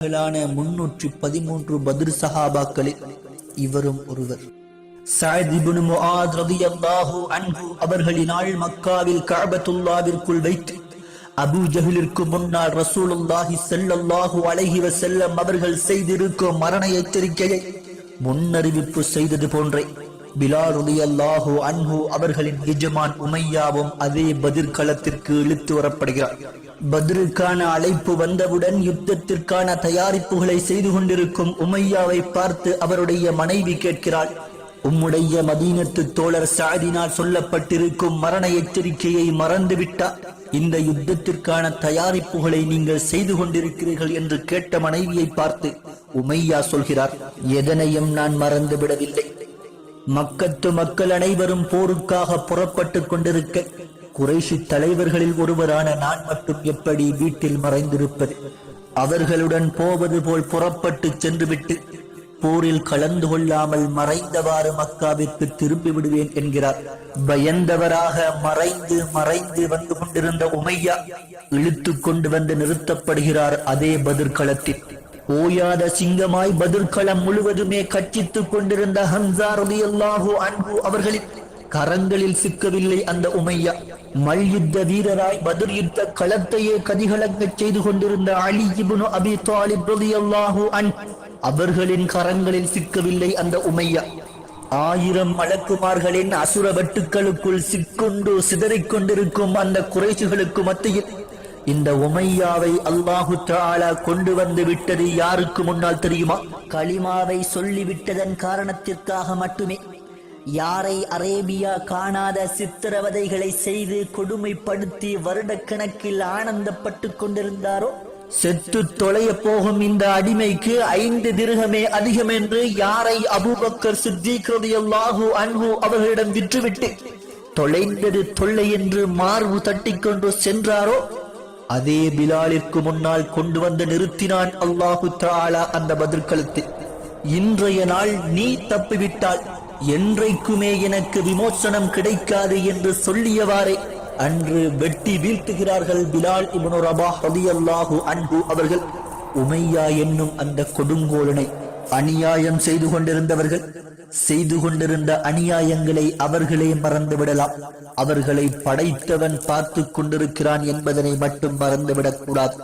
313 பத்ர் சஹாபாக்களில் இவரும் ஒருவர். சஅத் இப்னு முஆத் ரலியல்லாஹு அன்ஹு அவர்களினால் மக்காவில் கஅபத்துல்லாஹ்விற்குள் வைத்து அபூ ஜஹலிற்கு முன்னால் ரசூலுல்லாஹி ஸல்லல்லாஹு அலைஹி வஸல்லம் அவர்கள் செய்திருக்கும் மரண எச்சரிக்கையை முன்னறிவிப்பு செய்தது போன்றே பிலால் ரலியல்லாஹு அன்ஹு அவர்களின் எஜமான் உமையாவும் அதே பத்ர் களத்திற்கு இழுத்து வரப்படுகிறார். பத்ருக்கான அழைப்பு வந்தவுடன் யுத்தத்திற்கான தயாரிப்புகளை செய்து கொண்டிருக்கும் உமையாவை பார்த்து அவருடைய மனைவி கேட்கிறாள், உம்முடைய மதீனத்து தோழர் சஅதினால் சொல்லப்பட்டிருக்கும் மரண எச்சரிக்கையை மறந்துவிட்டார், இந்த யுத்தத்திற்கான தயாரிப்புகளை நீங்கள் செய்து கொண்டிருக்கிறீர்கள் என்று கேட்ட மனைவியை பார்த்து உமையா சொல்கிறார், எதனையும் நான் மறந்துவிடவில்லை. மக்கத்து மக்கள் அனைவரும் போருக்காக புறப்பட்டுக் கொண்டிருக்க குறைஷி தலைவர்களில் ஒருவரான நான் மட்டும் எப்படி வீட்டில் மறைந்திருப்பது? அவர்களுடன் போவது போல் புறப்பட்டு சென்றுவிட்டு போரில் கலந்து கொள்ளாமல் மறைந்தவாறு மக்காவிற்கு திரும்பி விடுவேன் என்கிறார். பயந்தவராக மறைந்து மறைந்து வந்து கொண்டிருந்த உமையா இழுத்து கொண்டு வந்து நிறுத்தப்படுகிறார் அதே பத்ர் களத்தில். ஓயாத சிங்கமாய் பத்ர் களம் முழுவதுமே கட்சித்துக் கொண்டிருந்த ஹம்ஸா ரலியல்லாஹு அன்ஹு அவர்களின் கரங்களில் சிக்கவில்லை அந்த உமையா. மல்யுத்த வீரராய் பத்ர் யுத்த களத்தையே கதிகலங்கச் செய்து கொண்டிருந்த அலி இப்னு அபி தாலிப் ரலியல்லாஹு அன்ஹு அவர்களின் கரங்களில் சிக்கவில்லை அந்த உமையா. 1000 மலக்குமார்களின் அசுர வெட்டுக்களுக்குள் சிக்கொண்டு சிதறிக் கொண்டிருக்கும் அந்த குறைஷிகளுக்கு மத்தியில் இந்த உமையாவை அல்லாஹு தஆலா கொண்டு வந்து விட்டது யாருக்கு முன்னால் தெரியுமா? கலிமாவை சொல்லிவிட்டதன் காரணத்திற்காக மட்டுமே. யாரை அரேபியா காணாத சித்திரவதைகளை செய்து கொடுமைப்படுத்தி வருடக்கணக்கில் ஆனந்தப்பட்டு கொண்டிருந்தாரோ, செத்து தொலைய போகும் இந்த அடிமைக்கு 5 திர்ஹமே அதிகம் என்று யாரை அபூபக்கர் சித்தீக் ரலியல்லாஹு அன்ஹு அவர்களிடம் விற்றுவிட்டு தொலைந்தது தொல்லை என்று மார்பு தட்டிக்கொண்டு சென்றாரோ, அதே பிலாலிற்கு முன்னால் கொண்டு வந்து நிறுத்தினான் அல்லாஹு தஆலா அந்த பத்ர் களத்தில். இன்றைய நாள் நீ தப்பிவிட்டால் என்றைக்குமே எனக்கு விமோசனம் கிடைக்காது என்று சொல்லியவாறே அன்று வெட்டி வீழ்த்துகிறார்கள் பிலால் இப்னு ரபாஹ் ரலியல்லாஹு அன்ஹு அவர்கள். உமையா என்னும் அந்த கொடுங்கோலனை அநியாயம் செய்து கொண்டிருந்தவர்கள் செய்து கொண்டிருந்த அநியாயங்களை அவர்களே மறந்துவிடலாம். அவர்களை படைத்தவன் பார்த்து கொண்டிருக்கிறான் என்பதனை மட்டும் மறந்துவிடக் கூடாது.